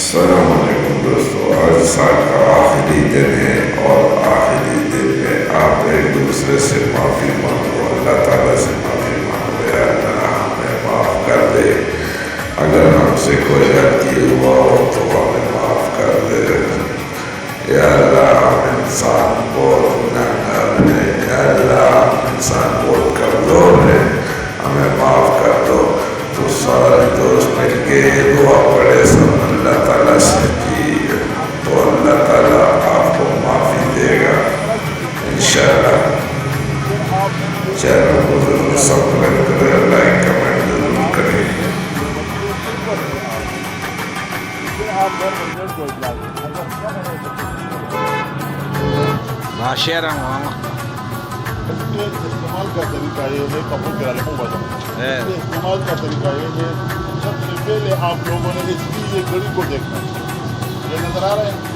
السلام علیکم دوستو، آج سال کا آخری دن ہے اور آخری دن میں آپ ایک دوسرے سے معافی مانگو، اللہ تعالیٰ سے معافی مانگو، یا اللہ ہمیں معاف کر دے، اگر ہم سے کوئی غلطی ہوا ہو تو ہمیں معاف کر دے، یا اللہ ہم انسان بہت گنہگار ہیں، یا اللہ ہم انسان بہت کمزور ہیں، ہمیں معاف کر دو۔ تو سارے دوست مل کے دعا پڑھے سب اللہ تعالیٰ سے کی، تو اللہ تعالیٰ آپ کو معافی دے گا انشاءاللہ۔ چینل کو ضرور سبسکرائب کریں، لائک کمنٹ ضرور کریں۔ معاشرہ استعمال کا طریقہ یہ ہے، کپڑوں کے عالموں بتا استعمال کا طریقہ یہ ہے، سب سے پہلے آپ لوگوں نے اس کی یہ گھڑی کو دیکھنا ہے، یہ نظر آ رہا ہے۔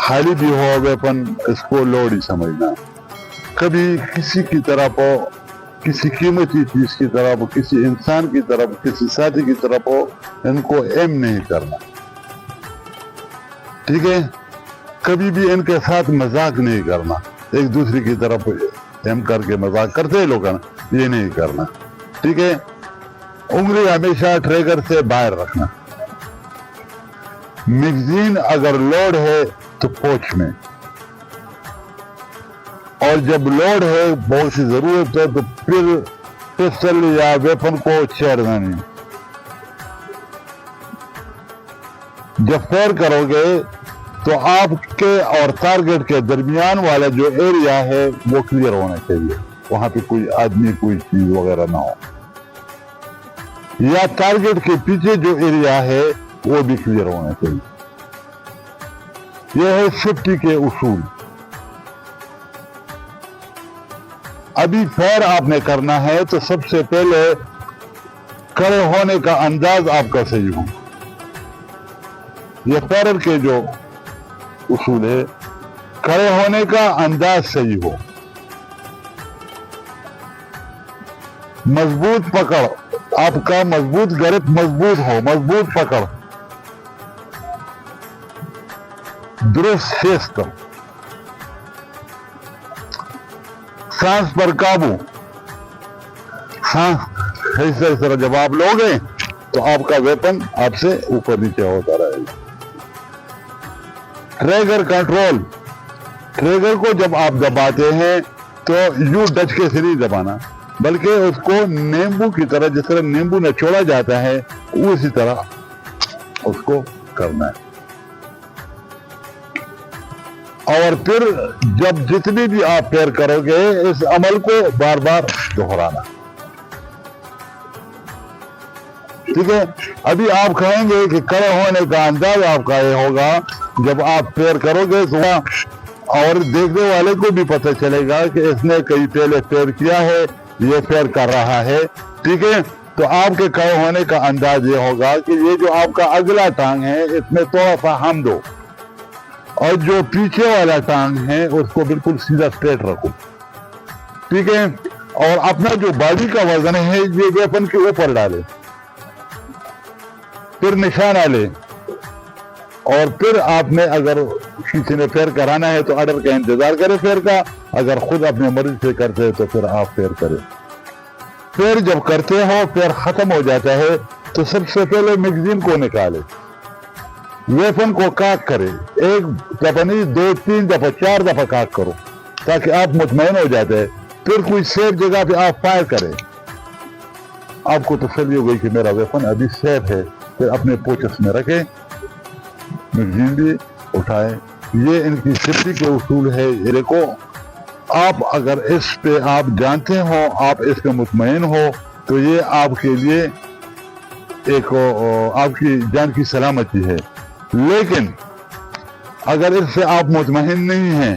خالی بھی ہو ویپن، اس کو لوڈ ہی سمجھنا۔ کبھی کسی کی طرف ہو، کسی قیمتی چیز کی طرف ہو، کسی انسان کی طرف، کسی ساتھی کی طرف ہو، ان کو ایم نہیں کرنا، ٹھیک ہے؟ کبھی بھی ان کے ساتھ مذاق نہیں کرنا، ایک دوسرے کی طرف ایم کر کے مذاق کرتے ہیں لوگ، یہ نہیں کرنا، ٹھیک ہے؟ انگلی ہمیشہ ٹریگر سے باہر رکھنا۔ میگزین اگر لوڈ ہے تو پوچھ میں، اور جب لوڈ ہے بہت سی ضرورت ہے تو پھر پسٹل یا ویپن کو چھیڑنا نہیں۔ جب فائر کرو گے تو آپ کے اور ٹارگٹ کے درمیان والا جو ایریا ہے وہ کلیئر ہونا چاہیے، وہاں پہ کوئی آدمی کوئی چیز وغیرہ نہ ہو، یا ٹارگٹ کے پیچھے جو ایریا ہے وہ بھی کلیئر ہونا چاہیے۔ یہ ہے سیفٹی کے اصول۔ ابھی فائر آپ نے کرنا ہے تو سب سے پہلے کھڑے ہونے کا انداز آپ کا صحیح ہو، یہ فائرر کے جو اصول ہے، کھڑے ہونے کا انداز صحیح ہو، مضبوط پکڑ، آپ کا مضبوط گرپ مضبوط ہو، مضبوط پکڑ، درست شیست، سانس پر قابو، سانس اس طرح جب آپ لوگے تو آپ کا ویپن آپ سے اوپر نیچے ہوتا رہے گا۔ ٹریگر کنٹرول، ٹریگر کو جب آپ دباتے ہیں تو یوں ڈچ کے سے نہیں دبانا، بلکہ اس کو نیمبو کی طرح، جس طرح نیمبو نچوڑا جاتا ہے اسی طرح اس کو کرنا ہے۔ اور پھر جب جتنی بھی آپ فائر کرو گے اس عمل کو بار بار دہرانا، ٹھیک ہے؟ ابھی آپ کہیں گے کہ کھڑے ہونے کا انداز آپ کا یہ ہوگا جب آپ فائر کرو گے تو، اور دیکھنے والے کو بھی پتہ چلے گا کہ اس نے کئی پہلے فائر کیا ہے، یہ فائر کر رہا ہے، ٹھیک ہے؟ تو آپ کے کھڑے ہونے کا انداز یہ ہوگا کہ یہ جو آپ کا اگلا ٹانگ ہے اس میں تھوڑا سا ہم دو، اور جو پیچھے والا ٹانگ ہے اس کو بالکل سیدھا اسٹریٹ رکھو، ٹھیک ہے؟ اور اپنا جو باڈی کا وزن ہے یہ ویپن کے اوپر ڈالے، پھر نشانہ لے، اور پھر آپ نے اگر کسی نے فائر کرانا ہے تو آرڈر کا انتظار کرے فائر کا، اگر خود اپنے مرضی سے کرتے ہیں تو پھر آپ فائر کریں۔ فائر جب کرتے ہو، فائر ختم ہو جاتا ہے تو سب سے پہلے میگزین کو نکالے، ویپن کو کاک کرے، ایک دفعہ نہیں، 2 3 دفعہ 4 دفعہ کاک کرو تاکہ آپ مطمئن ہو جاتے ہیں۔ پھر کوئی سیف جگہ پہ آپ فائر کریں، آپ کو تسلی ہو گئی کہ میرا ویپن ابھی سیف ہے، پھر اپنے پوچس میں رکھیں، میگزین بھی اٹھائیں۔ یہ ان کی سیفٹی کے اصول ہے۔ یہ دیکھو، آپ اگر اس پہ آپ جانتے ہو، آپ اس پہ مطمئن ہو تو یہ آپ کے لیے ایک آپ کی جان کی سلامتی ہے۔ لیکن اگر اس سے آپ مطمئن نہیں ہیں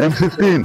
M16